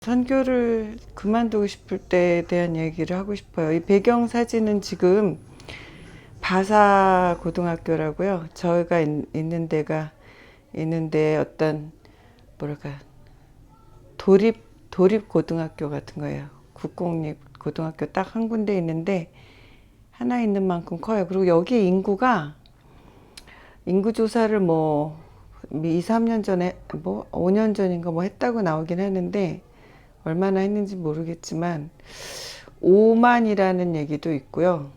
선교를 그만두고 싶을 때에 대한 얘기를 하고 싶어요. 이 배경 사진은 지금 바사 고등학교라고요. 저희가 있는 데가 있는데 어떤 뭐랄까 도립 고등학교 같은 거예요. 국공립 고등학교 딱 한 군데 있는데 하나 있는 만큼 커요. 그리고 여기 인구 조사를 뭐 2, 3년 전에 뭐 5년 전인가 뭐 했다고 나오긴 하는데 얼마나 했는지 모르겠지만 5만이라는 얘기도 있고요.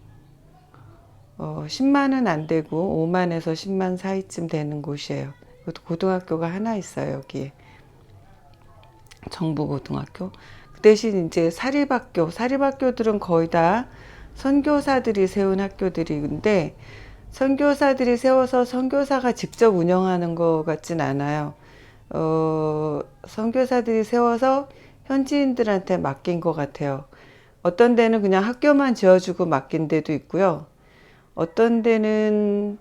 10만은 안 되고 5만에서 10만 사이쯤 되는 곳이에요. 그것도 고등학교가 하나 있어요, 여기에. 정부고등학교. 그 대신 이제 사립학교들은 거의 다 선교사들이 세운 학교들인데, 선교사들이 세워서 선교사가 직접 운영하는 것 같진 않아요. 선교사들이 세워서 현지인들한테 맡긴 것 같아요. 어떤 데는 그냥 학교만 지어주고 맡긴 데도 있고요. 어떤 데는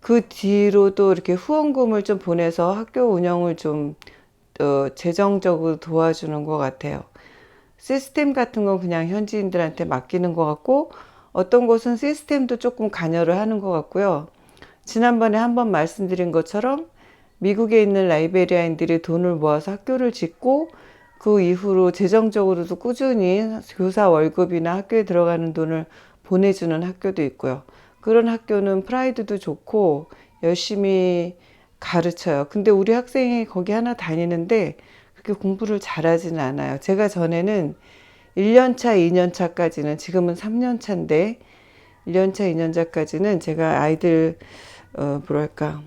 그 뒤로도 이렇게 후원금을 좀 보내서 학교 운영을 좀 재정적으로 도와주는 것 같아요. 시스템 같은 건 그냥 현지인들한테 맡기는 것 같고, 어떤 곳은 시스템도 조금 관여를 하는 것 같고요. 지난번에 한번 말씀드린 것처럼 미국에 있는 라이베리아인들이 돈을 모아서 학교를 짓고 그 이후로 재정적으로도 꾸준히 교사 월급이나 학교에 들어가는 돈을 보내주는 학교도 있고요. 그런 학교는 프라이드도 좋고 열심히 가르쳐요. 근데 우리 학생이 거기 하나 다니는데 그렇게 공부를 잘하지는 않아요. 제가 전에는 1년차, 2년차까지는, 지금은 3년차인데 1년차, 2년차까지는 제가 아이들 뭐랄까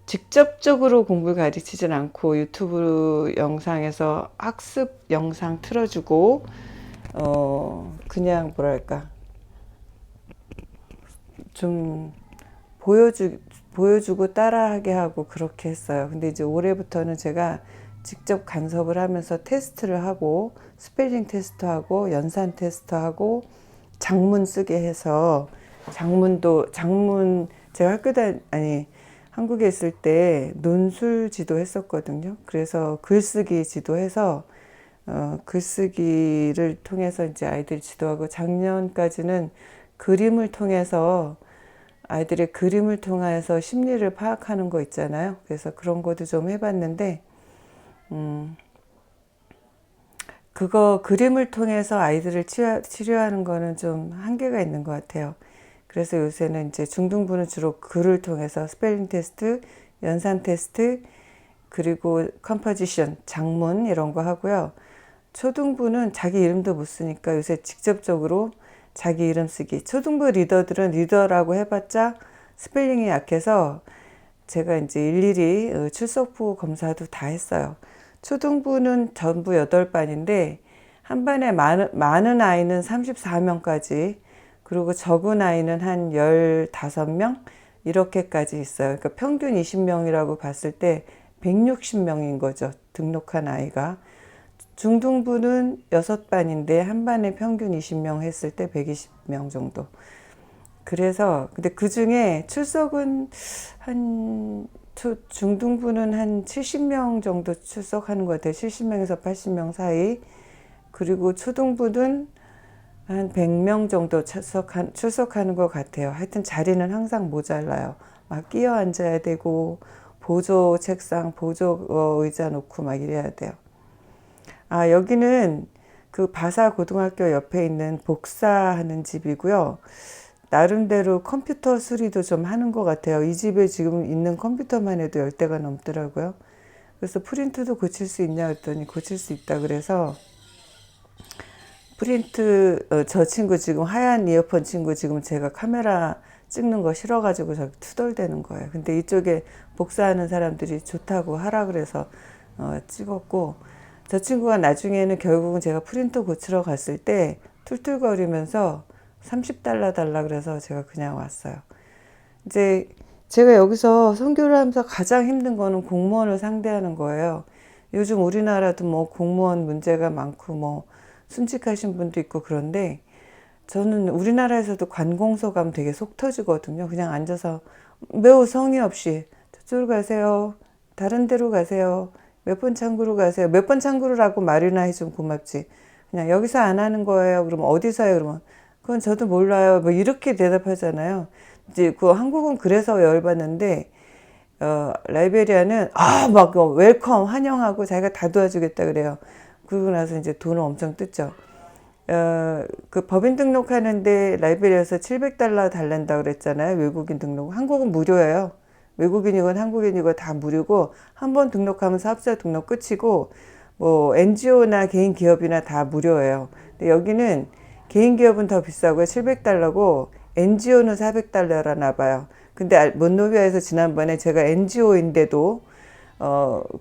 직접적으로 공부를 가르치진 않고 유튜브 영상에서 학습 영상 틀어주고 그냥 뭐랄까 좀 보여주고 따라하게 하고 그렇게 했어요. 근데 이제 올해부터는 제가 직접 간섭을 하면서 테스트를 하고 스펠링 테스트하고 연산 테스트하고 장문 쓰게 해서 장문 제가 한국에 있을 때 논술 지도 했었거든요. 그래서 글쓰기 지도해서 글쓰기를 통해서 이제 아이들 지도하고, 작년까지는 그림을 통해서 아이들의 그림을 통해서 심리를 파악하는 거 있잖아요. 그래서 그런 것도 좀 해봤는데, 그거 그림을 통해서 아이들을 치료하는 거는 좀 한계가 있는 것 같아요. 그래서 요새는 이제 중등부는 주로 글을 통해서 스펠링 테스트, 연산 테스트, 그리고 컴포지션, 장문 이런 거 하고요. 초등부는 자기 이름도 못 쓰니까 요새 직접적으로 자기 이름 쓰기. 초등부 리더들은 리더라고 해봤자 스펠링이 약해서 제가 이제 일일이 출석부 검사도 다 했어요. 초등부는 전부 8반인데 한 반에 많은 아이는 34명까지, 그리고 적은 아이는 한 15명 이렇게까지 있어요. 그러니까 평균 20명이라고 봤을 때 160명인 거죠, 등록한 아이가. 중등부는 6반인데 한 반에 평균 20명 했을 때 120명 정도. 그래서 근데 그 중에 출석은 중등부는 한 70명 정도 출석하는 것 같아요. 70명에서 80명 사이. 그리고 초등부는 한 100명 정도 출석하는 것 같아요. 하여튼 자리는 항상 모자라요. 막 끼어 앉아야 되고 보조 책상, 보조 의자 놓고 막 이래야 돼요. 여기는 그 바사 고등학교 옆에 있는 복사하는 집이고요. 나름대로 컴퓨터 수리도 좀 하는 것 같아요. 이 집에 지금 있는 컴퓨터만 해도 10대가 넘더라고요. 그래서 프린트도 고칠 수 있냐 했더니 고칠 수 있다 그래서 저 친구 지금 하얀 이어폰 친구 지금 제가 카메라 찍는 거 싫어가지고 저기 투덜대는 거예요. 근데 이쪽에 복사하는 사람들이 좋다고 하라 그래서 찍었고, 저 친구가 나중에는 결국은 제가 프린터 고치러 갔을 때 툴툴거리면서 $30 달라 그래서 제가 그냥 왔어요. 이제 제가 여기서 선교를 하면서 가장 힘든 거는 공무원을 상대하는 거예요. 요즘 우리나라도 뭐 공무원 문제가 많고 뭐 순직하신 분도 있고 그런데, 저는 우리나라에서도 관공서 가면 되게 속 터지거든요. 그냥 앉아서 매우 성의 없이 저쪽으로 가세요, 다른 데로 가세요 몇 번 창구로 가세요? 몇 번 창구로라고 말이나 해주면 고맙지. 그냥 여기서 안 하는 거예요. 그러면 어디서요? 그러면 그건 저도 몰라요. 뭐 이렇게 대답하잖아요. 이제 그 한국은 그래서 열받는데 라이베리아는 막 웰컴 환영하고 자기가 다 도와주겠다 그래요. 그러고 나서 이제 돈을 엄청 뜯죠. 그 법인 등록하는데 라이베리아에서 700달러 달란다 그랬잖아요. 외국인 등록. 한국은 무료예요. 외국인이건 한국인이건 다 무료고 한 번 등록하면 사업자 등록 끝이고 뭐 NGO나 개인 기업이나 다 무료예요. 근데 여기는 개인 기업은 더 비싸고요. 700달러고 NGO는 400달러라나 봐요. 근데 몬로비아에서 지난번에 제가 NGO인데도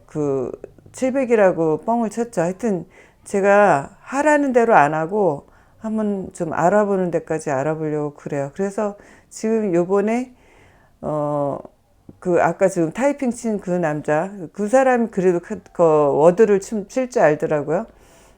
그 700이라고 뻥을 쳤죠. 하여튼 제가 하라는 대로 안 하고 한번 좀 알아보는 데까지 알아보려고 그래요. 그래서 지금 요번에 그 아까 지금 타이핑 친 그 남자 그 사람이 그래도 그 워드를 칠 줄 알더라고요.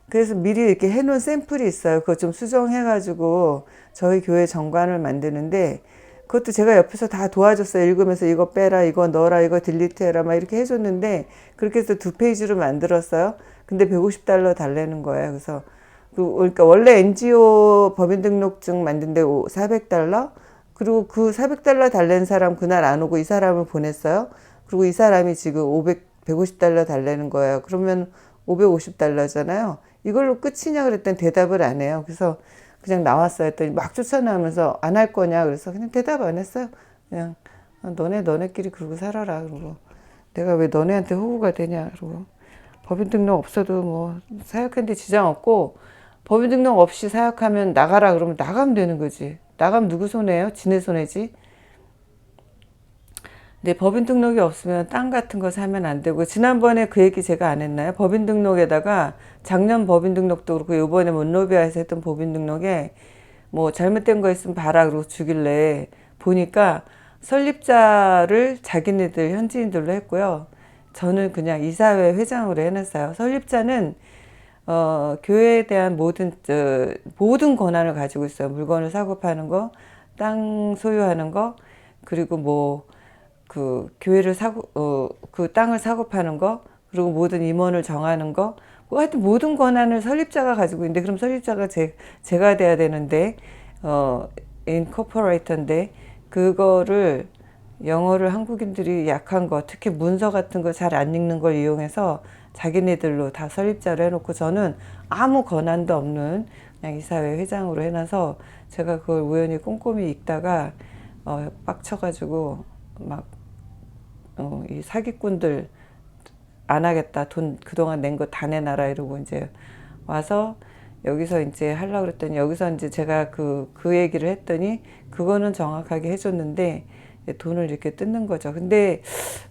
그래서 미리 이렇게 해놓은 샘플이 있어요. 그거 좀 수정해가지고 저희 교회 정관을 만드는데 그것도 제가 옆에서 다 도와줬어요. 읽으면서 이거 빼라, 이거 넣어라, 이거 딜리트해라 막 이렇게 해줬는데 그렇게 해서 2페이지로 만들었어요. 근데 150달러 달라는 거예요. 그래서 그러니까 원래 NGO 법인등록증 만든데 400달러 그리고 그 400달러 달라는 사람 그날 안 오고 이 사람을 보냈어요. 그리고 이 사람이 지금 150달러 달라는 거예요. 그러면 550달러잖아요. 이걸로 끝이냐 그랬더니 대답을 안 해요. 그래서 그냥 나왔어요. 했더니 막 쫓아나오면서 안 할 거냐 그래서 그냥 대답 안 했어요. 그냥 너네끼리 그러고 살아라. 그러고 내가 왜 너네한테 호구가 되냐. 그러고 법인 등록 없어도 뭐 사역하는데 지장 없고 법인 등록 없이 사역하면 나가라 그러면 나가면 되는 거지. 나가면 누구 손해예요? 지네 손해지. 근데 법인 등록이 없으면 땅 같은 거 사면 안 되고 지난번에 그 얘기 제가 안 했나요? 법인 등록에다가 작년 법인 등록도 그렇고 요번에 몬로비아에서 했던 법인 등록에 뭐 잘못된 거 있으면 봐라 그러고 주길래 보니까 설립자를 자기네들 현지인들로 했고요. 저는 그냥 이사회 회장으로 해놨어요. 설립자는 교회에 대한 모든 권한을 가지고 있어요. 물건을 사고 파는 거, 땅 소유하는 거, 그리고 뭐 그 교회를 그 땅을 사고 파는 거, 그리고 모든 임원을 정하는 거, 뭐 하여튼 모든 권한을 설립자가 가지고 있는데 그럼 설립자가 제가 돼야 되는데 인코퍼레이터인데 그거를 영어를 한국인들이 약한 거 특히 문서 같은 거 잘 안 읽는 걸 이용해서 자기네들로 다 설립자를 해놓고 저는 아무 권한도 없는 그냥 이사회 회장으로 해놔서 제가 그걸 우연히 꼼꼼히 읽다가 빡쳐가지고 막 이 사기꾼들 안 하겠다 돈 그동안 낸 거 다 내놔라 이러고 이제 와서 여기서 이제 하려고 그랬더니 여기서 이제 제가 그 얘기를 했더니 그거는 정확하게 해줬는데 돈을 이렇게 뜯는 거죠. 근데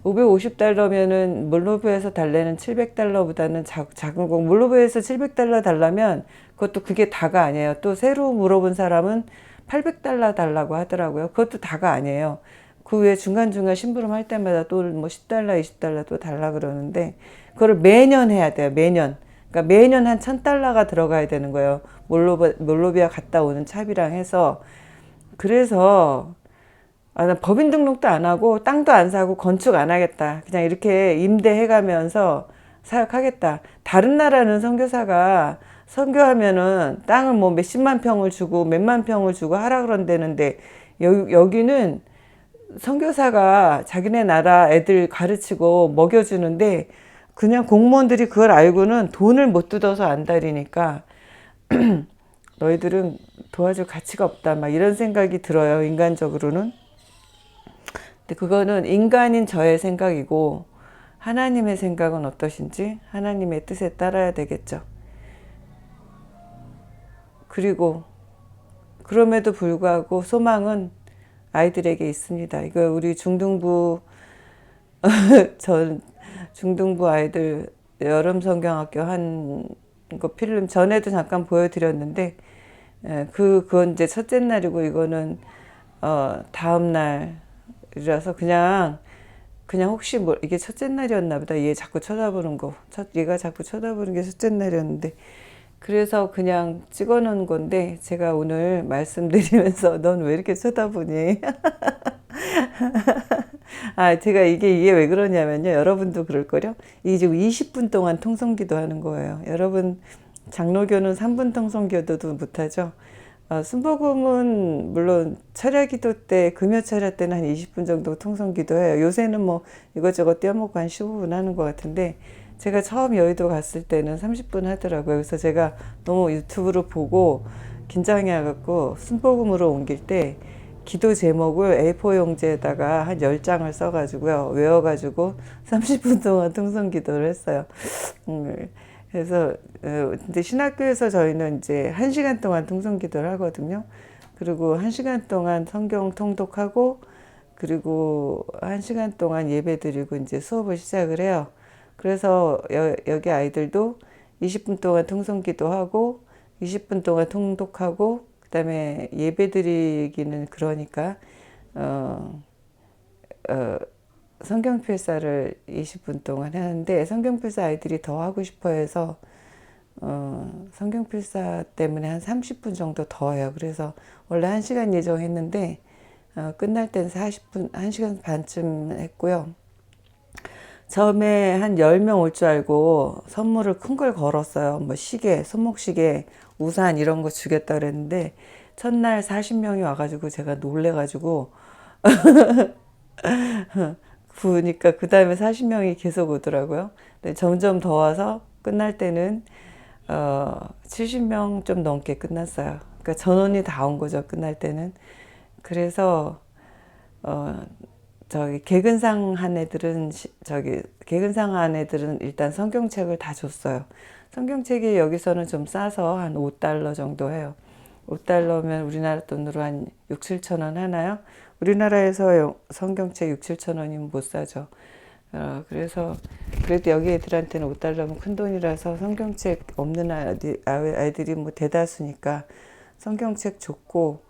550달러면은 몰로브에서 달래는 700달러보다는 작은 거. 몰로브에서 700달러 달라면 그것도 그게 다가 아니에요. 또 새로 물어본 사람은 800달러 달라고 하더라고요. 그것도 다가 아니에요. 그 외에 중간중간 심부름 할 때마다 또 뭐 10달러, 20달러 또 달라 그러는데 그거를 매년 해야 돼요. 매년. 그러니까 매년 한 1000달러가 들어가야 되는 거예요. 몰로비아 갔다 오는 차비랑 해서. 그래서 나 법인 등록도 안 하고 땅도 안 사고 건축 안 하겠다. 그냥 이렇게 임대해 가면서 사역하겠다. 다른 나라는 선교사가 선교하면은 땅을 뭐 몇십만 평을 주고 몇만 평을 주고 하라 그런다는데 여기는 선교사가 자기네 나라 애들 가르치고 먹여주는데 그냥 공무원들이 그걸 알고는 돈을 못 뜯어서 안달이니까 너희들은 도와줄 가치가 없다 막 이런 생각이 들어요. 인간적으로는. 근데 그거는 인간인 저의 생각이고 하나님의 생각은 어떠신지 하나님의 뜻에 따라야 되겠죠. 그리고 그럼에도 불구하고 소망은 아이들에게 있습니다. 이거 우리 중등부 전 중등부 아이들 여름 성경학교 한 거 필름 전에도 잠깐 보여드렸는데 그건 이제 첫째 날이고 이거는 다음 날이라서 그냥 혹시 뭐 이게 첫째 날이었나 보다. 얘 자꾸 쳐다보는 거. 얘가 자꾸 쳐다보는 게 첫째 날이었는데 그래서 그냥 찍어 놓은 건데 제가 오늘 말씀드리면서 넌 왜 이렇게 쳐다보니? 제가 이게 왜 그러냐면요. 여러분도 그럴걸요? 이게 지금 20분 동안 통성기도 하는 거예요. 여러분, 장로교는 3분 통성기도도 못하죠? 순복음은 물론 철야기도 때, 금요 철야 때는 한 20분 정도 통성기도 해요. 요새는 뭐 이것저것 떼어먹고 한 15분 하는 것 같은데, 제가 처음 여의도 갔을 때는 30분 하더라고요. 그래서 제가 너무 유튜브로 보고 긴장해갖고 순복음으로 옮길 때 기도 제목을 A4 용지에다가 한 10장을 써가지고요. 외워가지고 30분 동안 통성 기도를 했어요. 그래서, 근데 신학교에서 저희는 이제 1시간 동안 통성 기도를 하거든요. 그리고 1시간 동안 성경 통독하고, 그리고 1시간 동안 예배 드리고 이제 수업을 시작을 해요. 그래서 여기 아이들도 20분 동안 통성 기도하고, 20분 동안 통독하고, 그다음에 예배 드리기는 그러니까 성경 필사를 20분 동안 하는데, 성경 필사 아이들이 더 하고 싶어 해서 성경 필사 때문에 한 30분 정도 더 해요. 그래서 원래 1시간 예정했는데 끝날 때는 40분, 1시간 반쯤 했고요. 처음에 한 10명 올 줄 알고 선물을 큰 걸 걸었어요. 뭐 시계, 손목시계, 우산 이런 거 주겠다 그랬는데 첫날 40명이 와가지고 제가 놀래가지고 부으니까 그 다음에 40명이 계속 오더라고요. 근데 점점 더 와서 끝날 때는 70명 좀 넘게 끝났어요. 그러니까 전원이 다 온 거죠. 끝날 때는. 그래서 개근상 한 애들은 개근상 한 애들은 일단 성경책을 다 줬어요. 성경책이 여기서는 좀 싸서 한 $5 정도 해요. $5면 우리나라 돈으로 한 6, 7천 원 하나요? 우리나라에서 성경책 6, 7천 원이면 못 사죠. 그래서 그래도 여기 애들한테는 $5면 큰 돈이라서 성경책 없는 아이들이 뭐 대다수니까 성경책 줬고,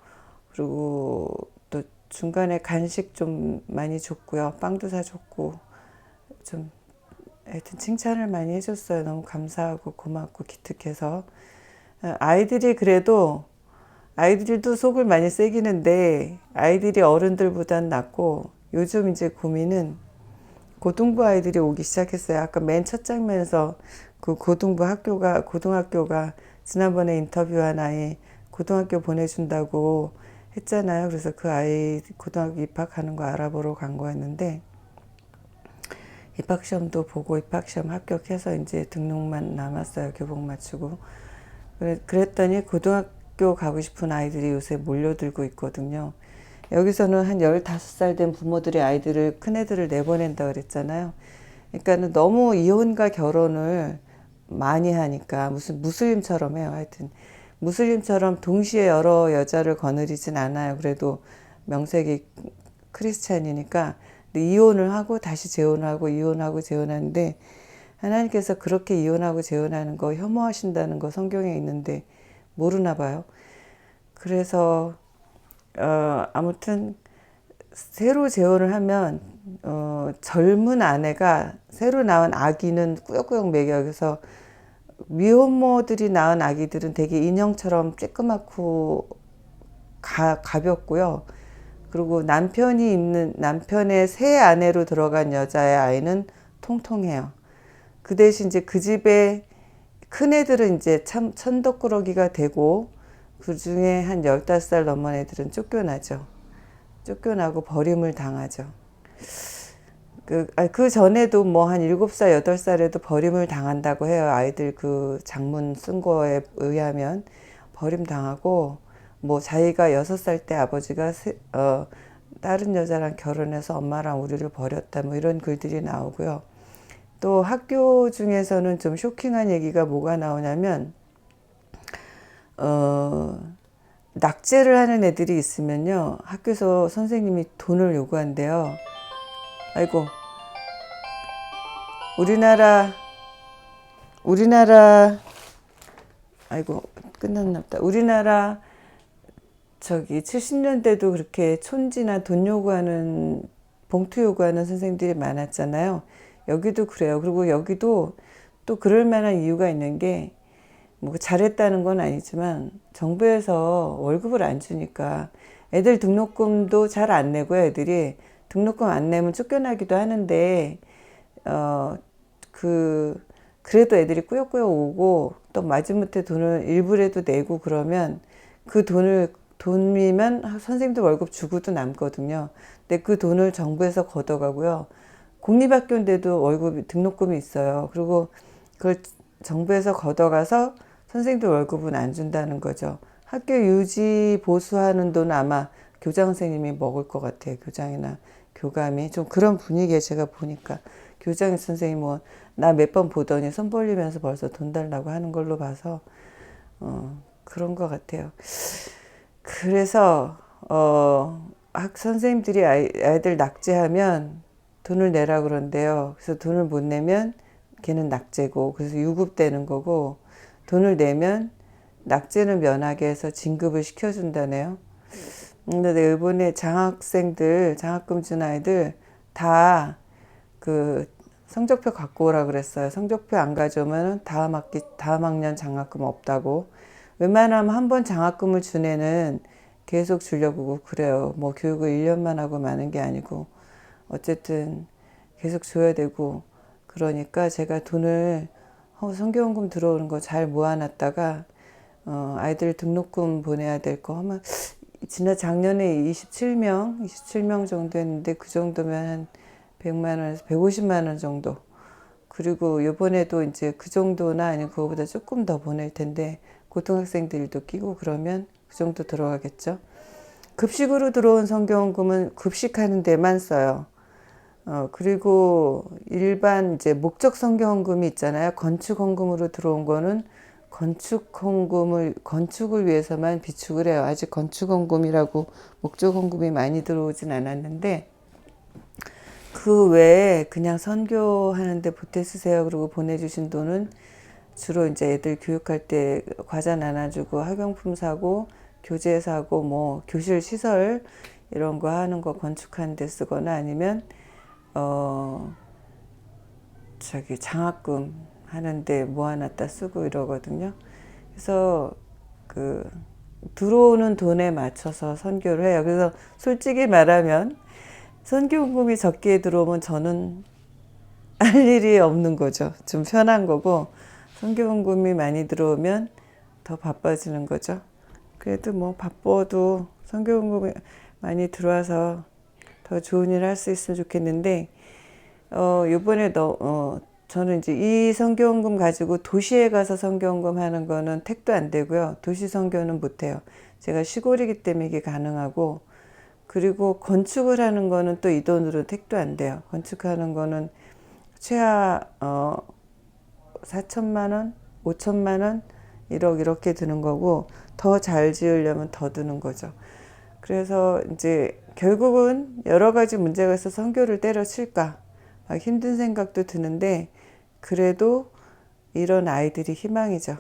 그리고 또 중간에 간식 좀 많이 줬고요. 빵도 사줬고, 좀 하여튼 칭찬을 많이 해줬어요. 너무 감사하고 고맙고 기특해서. 아이들이 그래도 아이들도 속을 많이 새기는데 아이들이 어른들보단 낫고, 요즘 이제 고민은 고등부 아이들이 오기 시작했어요. 아까 맨 첫 장면에서 그 고등학교가 지난번에 인터뷰한 아이 고등학교 보내준다고 했잖아요. 그래서 그 아이 고등학교 입학하는 거 알아보러 간 거였는데, 입학시험도 보고 입학시험 합격해서 이제 등록만 남았어요. 교복 맞추고. 그랬더니 고등학교 가고 싶은 아이들이 요새 몰려들고 있거든요. 여기서는 한 15살 된 부모들이 아이들을, 큰애들을 내보낸다 그랬잖아요. 그러니까 너무 이혼과 결혼을 많이 하니까 무슨 무슬림처럼 해요. 하여튼 무슬림처럼 동시에 여러 여자를 거느리진 않아요. 그래도 명색이 크리스찬이니까. 이혼을 하고 다시 재혼을 하고 이혼하고 재혼하는데, 하나님께서 그렇게 이혼하고 재혼하는 거 혐오하신다는 거 성경에 있는데 모르나 봐요. 그래서 아무튼 새로 재혼을 하면 젊은 아내가 새로 낳은 아기는 꾸역꾸역 먹여. 그래서 미혼모들이 낳은 아기들은 되게 인형처럼 쬐끄맣고 가볍고요. 그리고 남편의 새 아내로 들어간 여자의 아이는 통통해요. 그 대신 이제 그 집에 큰 애들은 이제 참 천덕꾸러기가 되고, 그 중에 한 15살 넘은 애들은 쫓겨나죠. 쫓겨나고 버림을 당하죠. 그 전에도 뭐 한 7살, 8살에도 버림을 당한다고 해요. 아이들 그 장문 쓴 거에 의하면 버림 당하고, 뭐 자기가 6살 때 아버지가 다른 여자랑 결혼해서 엄마랑 우리를 버렸다, 뭐 이런 글들이 나오고요. 또 학교 중에서는 좀 쇼킹한 얘기가 뭐가 나오냐면, 낙제를 하는 애들이 있으면요, 학교에서 선생님이 돈을 요구한대요. 아이고, 우리나라, 아이고, 끝났나 보다. 우리나라 70년대도 그렇게 촌지나 돈 요구하는, 봉투 요구하는 선생님들이 많았잖아요. 여기도 그래요. 그리고 여기도 또 그럴 만한 이유가 있는 게, 뭐 잘했다는 건 아니지만 정부에서 월급을 안 주니까 애들 등록금도 잘 안 내고요. 애들이 등록금 안 내면 쫓겨나기도 하는데 그래도 애들이 꾸역꾸역 오고 또 마지못해 돈을 일부라도 내고 그러면 그 돈이면 선생님들 월급 주고도 남거든요. 근데 그 돈을 정부에서 걷어가고요. 공립학교인데도 월급 등록금이 있어요. 그리고 그걸 정부에서 걷어가서 선생님들 월급은 안 준다는 거죠. 학교 유지 보수하는 돈은 아마 교장 선생님이 먹을 것 같아요. 교장이나 교감이 좀 그런 분위기에 제가 보니까 교장 선생님 뭐 나 몇 번 보더니 손 벌리면서 벌써 돈 달라고 하는 걸로 봐서 그런 것 같아요. 그래서 학 선생님들이 아이들 낙제하면 돈을 내라 그런대요. 그래서 돈을 못 내면 걔는 낙제고 그래서 유급되는 거고 돈을 내면 낙제는 면하게 해서 진급을 시켜준다네요. 근데 이번에 장학금 준 아이들 다 그 성적표 갖고 오라 그랬어요. 성적표 안 가져오면 다음 학년 장학금 없다고. 웬만하면 한 번 장학금을 준 애는 계속 주려고 그래요. 뭐 교육을 1년만 하고 마는 게 아니고 어쨌든 계속 줘야 되고 그러니까 제가 돈을 성교원금 들어오는 거 잘 모아놨다가 아이들 등록금 보내야 될 거 하면 작년에 27명 정도 했는데 그 정도면 한 100만 원에서 150만 원 정도. 그리고 이번에도 이제 그 정도나 아니면 그거보다 조금 더 보낼 텐데 고등학생들도 끼고 그러면 그 정도 들어가겠죠. 급식으로 들어온 성교원금은 급식하는 데만 써요. 그리고 일반 이제 목적 성교원금이 있잖아요. 건축헌금으로 들어온 거는 건축을 위해서만 비축을 해요. 아직 건축헌금이라고 목적헌금이 많이 들어오진 않았는데 그 외에 그냥 선교하는데 보태 쓰세요. 그리고 보내주신 돈은 주로 이제 애들 교육할 때 과자 나눠주고 학용품 사고 교재 사고 뭐 교실 시설 이런 거 하는 거 건축하는 데 쓰거나 아니면 장학금 하는데 모아놨다 쓰고 이러거든요. 그래서 들어오는 돈에 맞춰서 선교를 해요. 그래서 솔직히 말하면 선교금이 적게 들어오면 저는 할 일이 없는 거죠. 좀 편한 거고 선교금이 많이 들어오면 더 바빠지는 거죠. 그래도 뭐 바빠도 선교금이 많이 들어와서 더 좋은 일 할 수 있으면 좋겠는데 요번에 저는 이제 이 선교원금 가지고 도시에 가서 선교원금 하는 거는 택도 안 되고요. 도시 선교는 못 해요. 제가 시골이기 때문에 이게 가능하고 그리고 건축을 하는 거는 또 이 돈으로 택도 안 돼요. 건축하는 거는 최하 4천만 원, 5천만 원, 1억 이렇게 드는 거고 더 잘 지으려면 더 드는 거죠. 그래서 이제 결국은 여러 가지 문제가 있어서 선교를 때려칠까 막 힘든 생각도 드는데 그래도 이런 아이들이 희망이죠.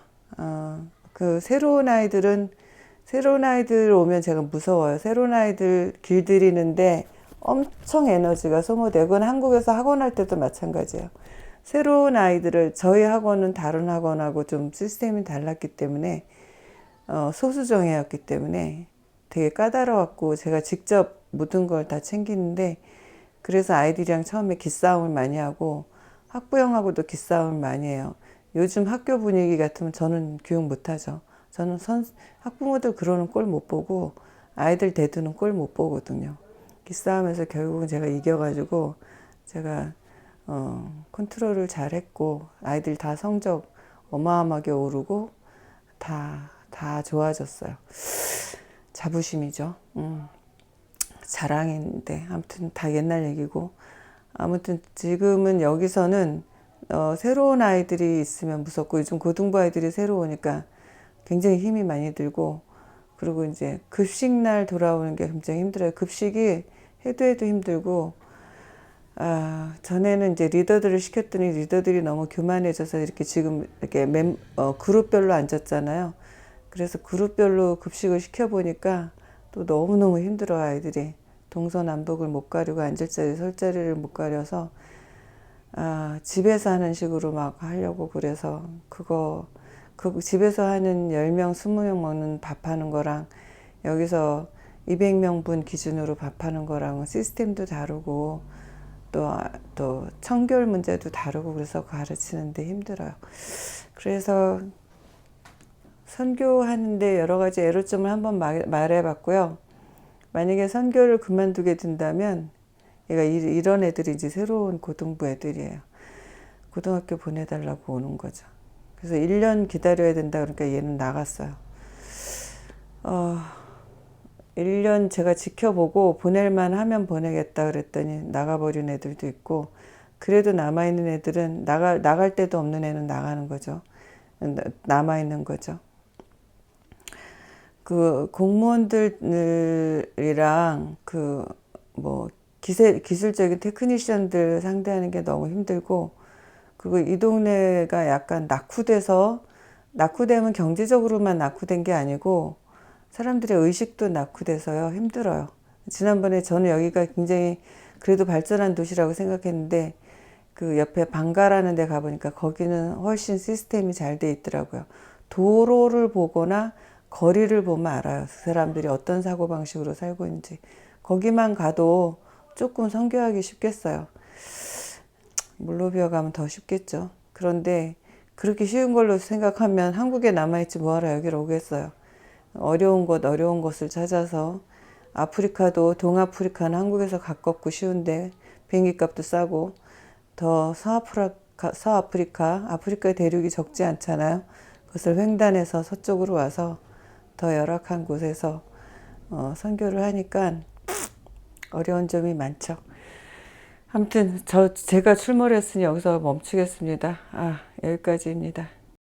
새로운 아이들 오면 제가 무서워요. 새로운 아이들 길들이는데 엄청 에너지가 소모되고 그건 한국에서 학원 할 때도 마찬가지예요. 새로운 아이들을 저희 학원은 다른 학원하고 좀 시스템이 달랐기 때문에 소수정예였기 때문에 되게 까다로웠고 제가 직접 모든 걸 다 챙기는데 그래서 아이들이랑 처음에 기싸움을 많이 하고 학부형하고도 기싸움을 많이 해요. 요즘 학교 분위기 같으면 저는 교육 못하죠. 저는 학부모들 그러는 꼴 못 보고 아이들 대두는 꼴 못 보거든요. 기싸움에서 결국은 제가 이겨가지고 제가 컨트롤을 잘했고 아이들 다 성적 어마어마하게 오르고 다 좋아졌어요. 자부심이죠. 자랑인데 아무튼 다 옛날 얘기고 아무튼 지금은 여기서는 새로운 아이들이 있으면 무섭고 요즘 고등부 아이들이 새로 오니까 굉장히 힘이 많이 들고 그리고 이제 급식날 돌아오는 게 굉장히 힘들어요. 급식이 해도 힘들고 전에는 이제 리더들을 시켰더니 리더들이 너무 교만해져서 이렇게 지금 이렇게 그룹별로 앉았잖아요. 그래서 그룹별로 급식을 시켜보니까 또 너무너무 힘들어 아이들이. 동서남북을 못 가리고 앉을 자리 설 자리를 못 가려서 집에서 하는 식으로 막 하려고 그래서 집에서 하는 10명 20명 먹는 밥 하는 거랑 여기서 200명분 기준으로 밥하는 거랑은 시스템도 다르고 또 청결 문제도 다르고 그래서 가르치는데 힘들어요. 그래서 선교하는데 여러 가지 애로점을 한번 말해봤고요. 만약에 선교를 그만두게 된다면 얘가 이런 애들이 이제 새로운 고등부 애들이에요. 고등학교 보내달라고 오는 거죠. 그래서 1년 기다려야 된다 그러니까 얘는 나갔어요. 1년 제가 지켜보고 보낼만 하면 보내겠다 그랬더니 나가버린 애들도 있고, 그래도 남아있는 애들은 나갈 데도 없는 애는 나가는 거죠. 남아있는 거죠. 그 공무원들이랑 그 뭐 기술적인 테크니션들 상대하는 게 너무 힘들고, 그리고 이 동네가 약간 낙후되면 경제적으로만 낙후된 게 아니고 사람들의 의식도 낙후돼서요 힘들어요. 지난번에 저는 여기가 굉장히 그래도 발전한 도시라고 생각했는데 그 옆에 방가라는 데 가보니까 거기는 훨씬 시스템이 잘 돼 있더라고요. 도로를 보거나 거리를 보면 알아요. 그 사람들이 어떤 사고방식으로 살고 있는지. 거기만 가도 조금 선교하기 쉽겠어요. 몰로비아 가면 더 쉽겠죠. 그런데 그렇게 쉬운 걸로 생각하면 한국에 남아있지 뭐하러 여기로 오겠어요. 어려운 것을 찾아서. 아프리카도 동아프리카는 한국에서 가깝고 쉬운데 비행기값도 싸고, 더 아프리카 대륙이 적지 않잖아요. 그것을 횡단해서 서쪽으로 와서 더 열악한 곳에서 선교를 하니까 어려운 점이 많죠. 아무튼 제가 출몰했으니 여기서 멈추겠습니다. 여기까지입니다.